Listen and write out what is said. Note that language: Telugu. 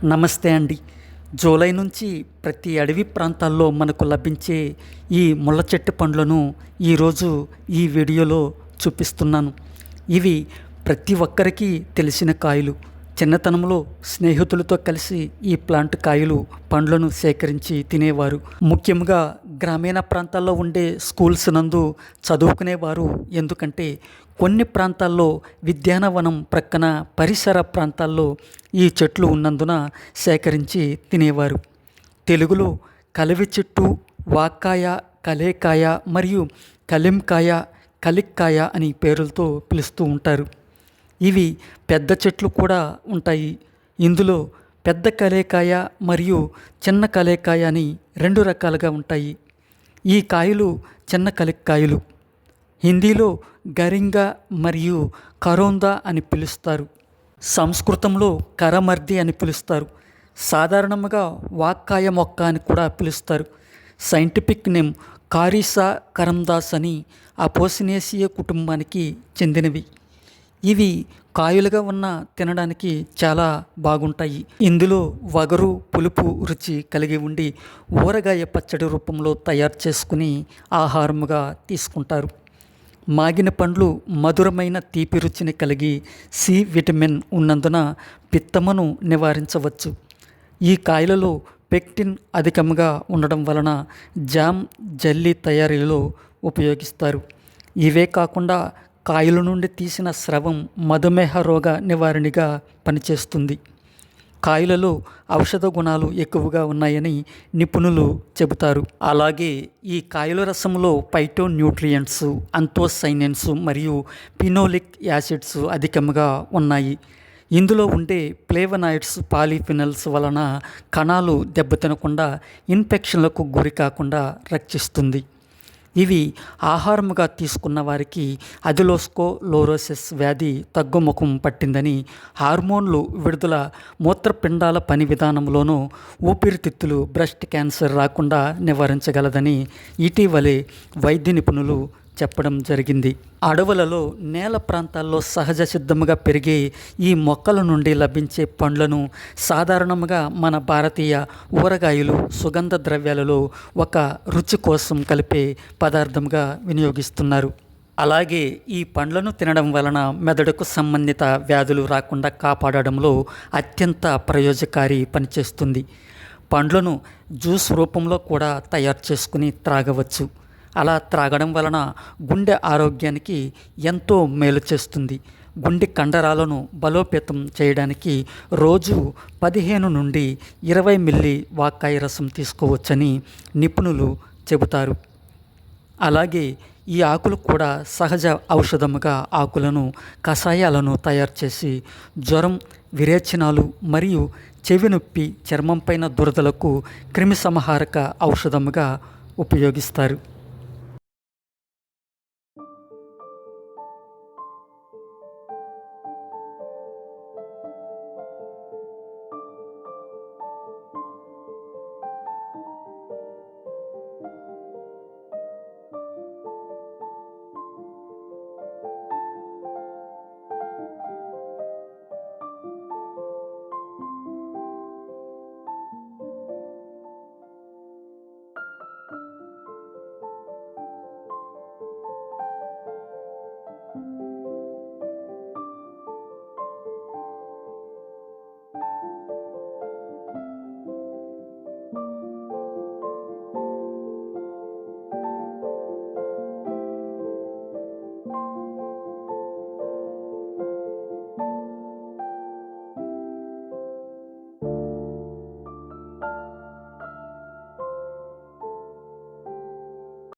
నమస్తే అండి. జూలై నుంచి ప్రతి అడవి ప్రాంతాల్లో మనకు లభించే ఈ ముళ్ళ చెట్టు పండ్లను ఈరోజు ఈ వీడియోలో చూపిస్తున్నాను. ఇవి ప్రతి ఒక్కరికి తెలిసిన కాయలు. చిన్నతనంలో స్నేహితులతో కలిసి ఈ ప్లాంట్ కాయలు పండ్లను సేకరించి తినేవారు. ముఖ్యంగా గ్రామీణ ప్రాంతాల్లో ఉండే స్కూల్స్ నందు చదువుకునేవారు. ఎందుకంటే కొన్ని ప్రాంతాల్లో ఉద్యానవనం ప్రక్కన పరిసర ప్రాంతాల్లో ఈ చెట్లు ఉన్నందున సేకరించి తినేవారు. తెలుగులో కలవి చెట్టు, వాక్కాయ, కలేకాయ మరియు కలింకాయ, కలిక్కాయ అని పేర్లతో పిలుస్తూ ఉంటారు. ఇవి పెద్ద చెట్లు కూడా ఉంటాయి. ఇందులో పెద్ద కలేకాయ మరియు చిన్న కలేకాయ అని రెండు రకాలుగా ఉంటాయి. ఈ కాయలు చిన్న కలిక్కాయలు. హిందీలో గరింగా మరియు కరోందా అని పిలుస్తారు. సంస్కృతంలో కరమర్ది అని పిలుస్తారు. సాధారణంగా వాక్కాయ మొక్క అని కూడా పిలుస్తారు. సైంటిఫిక్ నేమ్ కారిసా కరందాస్ అని అపోసినేసియే కుటుంబానికి చెందినవి. ఇవి కాయలుగా ఉన్న తినడానికి చాలా బాగుంటాయి. ఇందులో వగరు, పులుపు రుచి కలిగి ఉండి ఊరగాయ పచ్చడి రూపంలో తయారు చేసుకుని ఆహారముగా తీసుకుంటారు. మాగిన పండ్లు మధురమైన తీపి రుచిని కలిగి సి విటమిన్ ఉన్నందున పిత్తమును నివారించవచ్చు. ఈ కాయలలో పెక్టిన్ అధికంగా ఉండడం వలన జామ్, జల్లీ తయారీలో ఉపయోగిస్తారు. ఇవే కాకుండా కాయల నుండి తీసిన స్రవం మధుమేహ రోగ నివారణగా పనిచేస్తుంది. కాయలలో ఔషధ గుణాలు ఎక్కువగా ఉన్నాయని నిపుణులు చెబుతారు. అలాగే ఈ కాయల రసంలో పైటో న్యూట్రియంట్స్, అంతోసైనిన్స్ మరియు ఫినోలిక్ యాసిడ్స్ అధికంగా ఉన్నాయి. ఇందులో ఉండే ఫ్లేవనాయిడ్స్, పాలిఫినల్స్ వలన కణాలు దెబ్బతినకుండా ఇన్ఫెక్షన్లకు గురి కాకుండా రక్షిస్తుంది. ఇవి ఆహారముగా తీసుకున్న వారికి అథెరోస్క్లెరోసిస్ వ్యాధి తగ్గుముఖం పట్టిందని, హార్మోన్లు విడుదల, మూత్రపిండాల పని విధానంలోనూ ఊపిరితిత్తులు, బ్రెస్ట్ క్యాన్సర్ రాకుండా నివారించగలదని ఇటీవలే వైద్య నిపుణులు చెప్పడం జరిగింది. అడవులలో నేల ప్రాంతాల్లో సహజ సిద్ధముగా పెరిగే ఈ మొక్కల నుండి లభించే పండ్లను సాధారణంగా మన భారతీయ ఊరగాయలు, సుగంధ ద్రవ్యాలలో ఒక రుచి కోసం కలిపే పదార్థంగా వినియోగిస్తున్నారు. అలాగే ఈ పండ్లను తినడం వలన మెదడుకు సంబంధిత వ్యాధులు రాకుండా కాపాడడంలో అత్యంత ప్రయోజనకారి పనిచేస్తుంది. పండ్లను జ్యూస్ రూపంలో కూడా తయారు చేసుకుని త్రాగవచ్చు. అలా త్రాగడం వలన గుండె ఆరోగ్యానికి ఎంతో మేలు చేస్తుంది. గుండె కండరాలను బలోపేతం చేయడానికి రోజు 15 నుండి 20 మిల్లీ వాక్కాయ రసం తీసుకోవచ్చని నిపుణులు చెబుతారు. అలాగే ఈ ఆకులు కూడా సహజ ఔషధముగా ఆకులను, కషాయాలను తయారు చేసి జ్వరం, విరేచనాలు మరియు చెవి నొప్పి, చర్మంపైన దురదలకు క్రిమిసంహారక ఔషధముగా ఉపయోగిస్తారు.